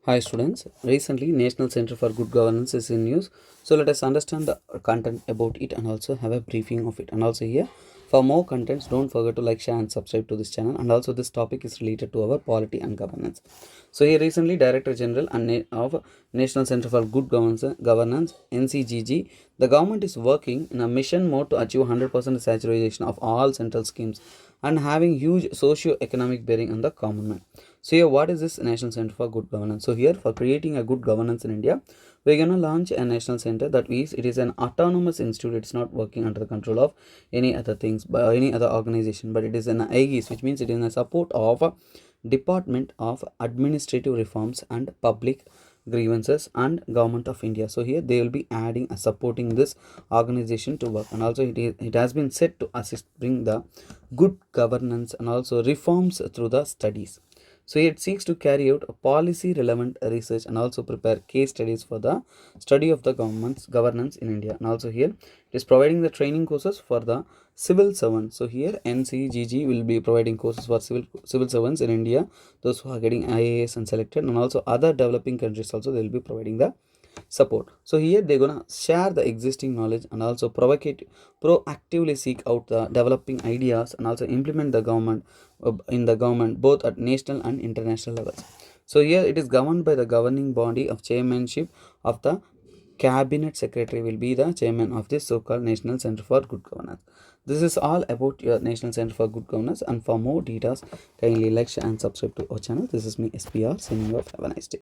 Hi students, recently National Center for Good Governance is in news. So let us understand the content about it and also have a briefing of it. And also here, for more contents, don't forget to like, share and subscribe to this channel. And also this topic is related to our polity and governance. So here recently Director General of National Center for Good Governance NCGG, the government is working in a mission mode to achieve 100% saturation of all central schemes and having huge socio-economic bearing on the common man. So here, what is this National Center for Good Governance? So here, for creating a good governance in India, we're gonna launch a national center. That means it is an autonomous institute. It's not working under the control of any other things by any other organization, but it is an aegis, which means it is in a support of a Department of Administrative Reforms and Public Grievances and Government of India. So here they will be adding a supporting this organization to work, and also it has been set to assist bring the good governance and also reforms through the studies. So it seeks to carry out a policy relevant research and also prepare case studies for the study of the government's governance in India. And also here it is providing the training courses for the civil servants. So here NCGG will be providing courses for civil servants in India, those who are getting IAS and selected, and also other developing countries also they will be providing the support. So here they're gonna share the existing knowledge and also proactively seek out the developing ideas and also implement the government in the government both at national and international levels. So here it is governed by the governing body of chairmanship of the cabinet secretary will be the chairman of this so-called National Center for Good Governance. This is all about your National Center for Good Governance, and for more details kindly like, share and subscribe to our channel. This is me SPR signing off. Have a nice day.